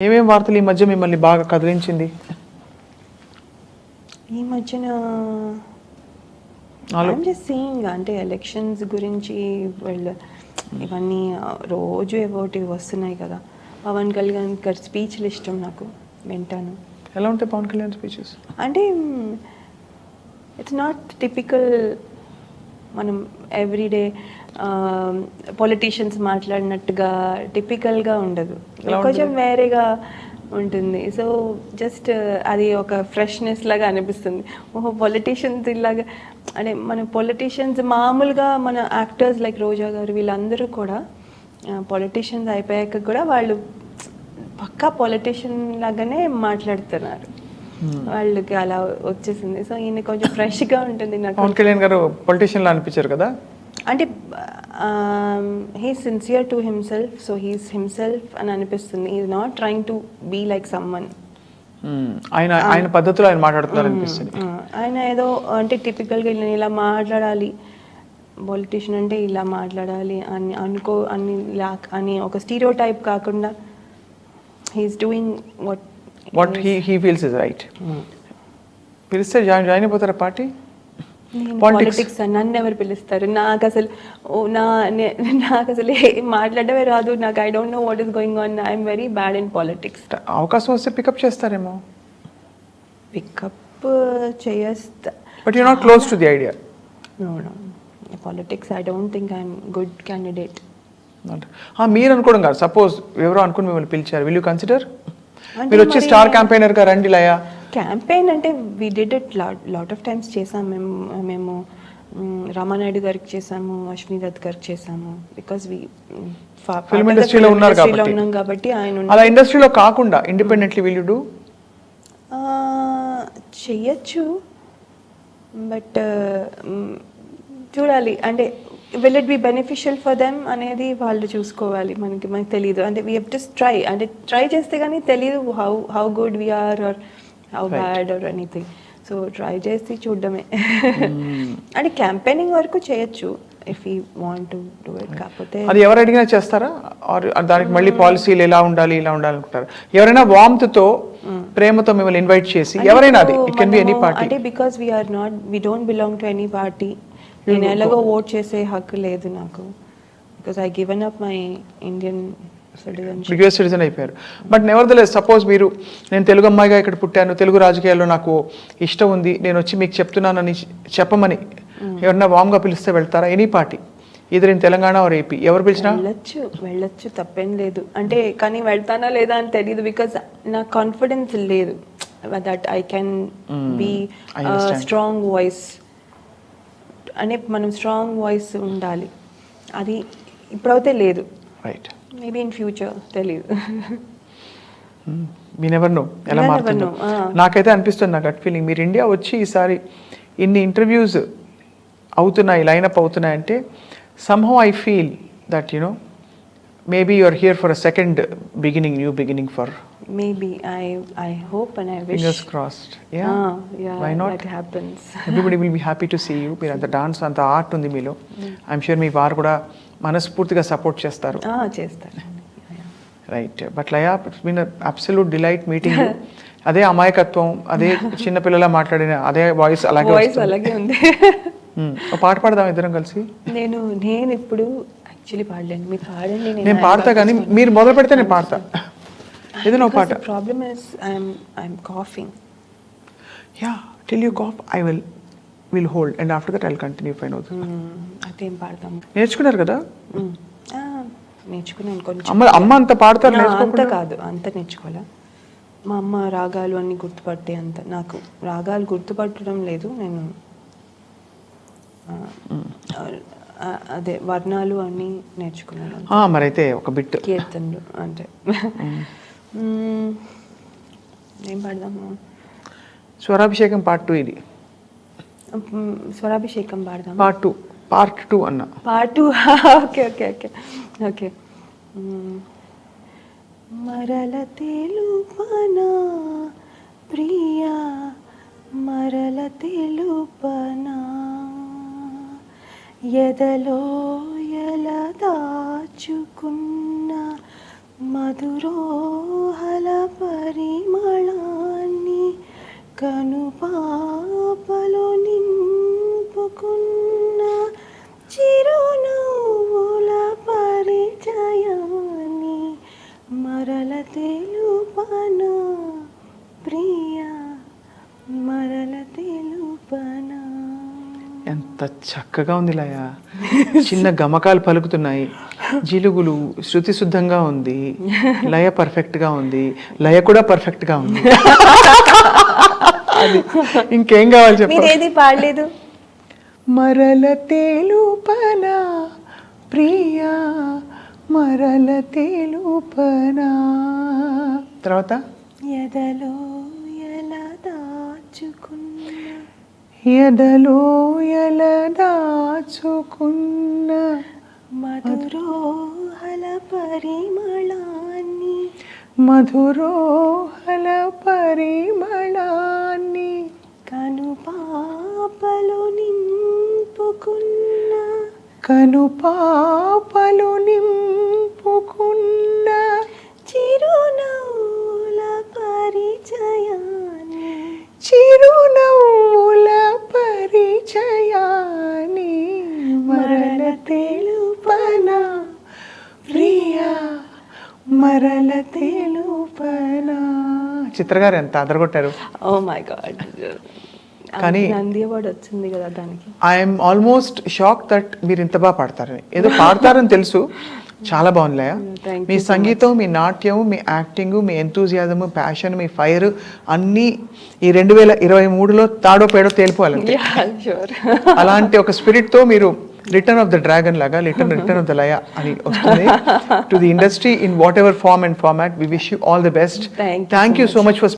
ఏమేం వార్తలు ఈ మధ్య మిమ్మల్ని బాగా కదిలించింది? ఈ మధ్యన ఐఎమ్ జస్ట్ సీయింగ్ అంటే ఎలక్షన్స్ గురించి వీళ్ళు ఇవన్నీ రోజు ఏవోటి వస్తున్నాయి కదా. పవన్ కళ్యాణ్ గారి స్పీచ్లు ఇష్టం నాకు, వింటాను. ఎలా ఉంటాయి పవన్ కళ్యాణ్ స్పీచెస్? అంటే ఇట్స్ నాట్ టిపికల్ మనం ఎవ్రీడే పొలిటీషియన్స్ మాట్లాడినట్టుగా టిపికల్గా ఉండదు, కొంచెం వేరేగా ఉంటుంది. సో జస్ట్ అది ఒక ఫ్రెష్నెస్ లాగా అనిపిస్తుంది. ఓహో పొలిటీషియన్స్ ఇలాగా అంటే మన పొలిటీషియన్స్ మామూలుగా మన యాక్టర్స్ లైక్ రోజా గారు వీళ్ళందరూ కూడా పొలిటీషియన్స్ అయిపోయాక కూడా వాళ్ళు పక్కా పొలిటీషియన్ లాగానే మాట్లాడుతున్నారు. వాళ్ళకి అలా వచ్చేసింది. సో ఈయన కొంచెం ఫ్రెష్గా ఉంటుంది నాకు. పవన్ కళ్యాణ్ గారు పొలిటీషియన్ లా అనిపించారు కదా. అంటే he sincere to himself, so he's himself అని అనిపిస్తుంది. Is not trying to be like someone. ఆయన పద్ధతిలో ఆయన మాట్లాడుతున్నారు అనిపిస్తుంది. ఆయన ఏదో అంటే టిపికల్గా ఇలా మాట్లాడాలి, పొలిటీషియన్ అంటే ఇలా మాట్లాడాలి అని అని ఒక స్టీరియో టైప్ కాకుండా he's doing what he feels is right. పిలిస్తే జాయిన్ అయిపోతారా పార్టీ? పాలిటిక్స్ నన్ను ఎవరు పిలుస్తారు? నాకు అసలు మాట్లాడమే రాదు. నాకు I don't know what is going on. I'm very bad in politics. అవకాశం వస్తే పికప్ చేస్తారేమో. పికప్ చేస్తా, but you are not close to the idea. No politics I don't think I'm good candidate. మీరు అనుకోవడం కాదు, సపోజ్ ఎవరో అనుకుని మిమ్మల్ని పిలిచారు, విల్ యూ కన్సిడర్? మీరు వచ్చి స్టార్ క్యాంపెయినర్ గా రండి లయా. క్యాంపెయిన్ అంటే we did it lot of times చేసాం మేము రామానాయుడు గారికి చేసాము, అశ్విని దత్ గారికి చేసాము. బికాస్ ఫిల్మ్ ఇండస్ట్రీలో ఉన్నారు కాబట్టి ఆయన అలా ఇండస్ట్రీలో కాకుండా ఇండిపెండెంట్లీ విల్ యూ డూ? చెయ్యొచ్చు, బట్ చూడాలి. అంటే will it be beneficial for them అనేది వాళ్ళు చూసుకోవాలి. మనకి తెలియదు. అంటే వీ హెవ్ టు ట్రై. అంటే ట్రై చేస్తే కానీ తెలియదు how good we're or how bad or anything. So try చేసి చూడడమే. అంటే క్యాంపెయినింగ్ వరకు చేయొచ్చు if you want to do it. కాకపోతే అది ఎవరు అడిగినా చేస్తారా? దానికి మళ్ళీ పాలసీలు ఎలా ఉండాలి ఇలా ఉండాలి అనుకుంటారు? ఎవరైనా వామ్తో ప్రేమతో మిమ్మల్ని ఇన్వైట్ చేసి ఎవరైనా, అది it can be any party. అంటే because we don't belong to any party. నేను ఎలాగో ఓట్ చేసే హక్కు లేదు నాకు. Because I given up my Indian US citizen అయిపోయారు. బట్ నెవర్దలెస్ సపోజ్ మీరు, నేను తెలుగు అమ్మాయిగా ఇక్కడ పుట్టాను, తెలుగు రాజకీయాల్లో నాకు ఇష్టం ఉంది, నేను వచ్చి మీకు చెప్తున్నానని చెప్పమని ఎవరన్నా వామ్గా పిలిస్తే వెళ్తారా? ఎనీ పార్టీ, ఇద్దరు ఇన్ తెలంగాణ ఆర్ ఏపీ, ఎవరు పిలిచినా వెళ్ళొచ్చు, తప్పేం లేదు. అంటే కానీ వెళ్తానా లేదా అని తెలియదు. బికాస్ నాకు కాన్ఫిడెన్స్ లేదు that I can be strong voice. అంటే మనం స్ట్రాంగ్ వాయిస్ ఉండాలి, అది ఇప్పుడైతే లేదు. రైట్, మేబీ ఇన్ ఫ్యూచర్ తెలియదు. మీ నెవర్ నో ఎలా మారుతుందో. నాకైతే అనిపిస్తుంది, నాకు గట్ ఫీలింగ్, మీరు ఇండియా వచ్చి ఈసారి ఇన్ని ఇంటర్వ్యూస్ అవుతున్నాయి, lineup అవుతున్నాయంటే somehow I feel that, you know, maybe you are here for a second beginning, new beginning for. Maybe I hope and I wish. Fingers crossed. Yeah. Yeah. Why not? That happens. Everybody will be happy to see you. మీరు అంత dance, అంత art ఉంది మీలో. I'm sure మీ వారు కూడా మనస్ఫూర్తిగా support చేస్తారు. చేస్తారు. Right. But Laya, it's been absolute delight meeting. అదే అమాయకత్వం, అదే చిన్నపిల్లలా మాట్లాడిన అదే వాయిస్ అలాగే ఉంది. ఒక పాట పాడదాం ఇద్దరం కలిసి. నేను ఇప్పుడు యాక్చువల్లీ పాడలేను, మీరు పాడండి. నేను పాడతా, కానీ మీరు మొదలు పెడితే నేను పాడతా. ఏదైనా ఒక పాట. Problem is I'm coughing. Ya, till you cough I will hold and after that I will continue. Fine అవుతుంది. అదేం పాడతాం? నేర్చుకున్నారు కదా? నేర్చుకున్నాను కొంచెం. అమ్మ అంత పాడతారు? అంత కాదు, అంత నేర్చుకోవాలా. మా అమ్మ రాగాలు అన్ని గుర్తుపట్టే అంత నాకు రాగాలు గుర్తుపట్టడం లేదు. నేను అదే వర్ణాలు అన్నీ నేర్చుకున్నాను. మరైతే ఒక బిట్ కీర్తనలు అంటే ఏం పాడదాము? స్వరాభిషేకం పార్ట్ 2 ఇది. స్వరాభిషేకం పాడదాం. పార్ట్ 2 అన్న. Part 2. Okay okay okay okay. మరల తెలుపనా ప్రియా, మరల తెలుపనా, ఎదలో ఎలా దాచుకున్న మధురోహల పరిమళాన్ని కనుపాపలో నింపుకున్న చిరునవ్వుల పరిచయాన్ని మరల తెలుపనా ప్రియా, మరల తెలుపనా. ఎంత చక్కగా ఉంది లయ, చిన్న గమకాలు పలుకుతున్నాయి, జిలుగులు, శృతి శుద్ధంగా ఉంది, లయ పర్ఫెక్ట్గా ఉంది, లయ కూడా పర్ఫెక్ట్గా ఉంది. అది ఇంకేం కావాలి చెప్పు. మీరేది పాడలేదు. మరల తెలుపనా ప్రియా, మరల తెలుపనా. తర్వాత ఎదలో ఎలా దాచుకున్న, ఎదలో ఎలా దాచుకున్న మధురోహల పరిమళాన్ని, మధురోహల పరిమళాన్ని కనుపాపలో నింపుకున్న, కనుపాపలు నింపుకున్న చిరునవ్వుల పరిచయాన్ని, చిరునవ్వుల పరిచయాన్ని మరల తెలుపనా ప్రియా, మరల తెలుపనా. చిత్రగారు ఎంత అదరగొట్టారు. Oh my God. కానీ నంది అవార్డు వచ్చింది కదా దానికి. ఐఎమ్ ఆల్మోస్ట్ షాక్ దట్ మీరు ఇంత బాగా పాడతారని. ఏదో పాడతారని తెలుసు, చాలా బాగుంది లయ. Thank మీ సంగీతం, మీ నాట్యం, మీ యాక్టింగ్, మీ ఎంతూజియాజం, ప్యాషన్, మీ ఫైర్ అన్నీ ఈ 2023లో తాడో పేడో తేలిపోవాలంటే. షూర్. అలాంటి ఒక స్పిరిట్ తో మీరు రిటర్న్ ఆఫ్ ద డ్రాగన్ లాగా రిటర్న్ ఆఫ్ ద లయ అని వస్తుంది to the industry in whatever form and format. We wish you all the best. Thank you thank you so much for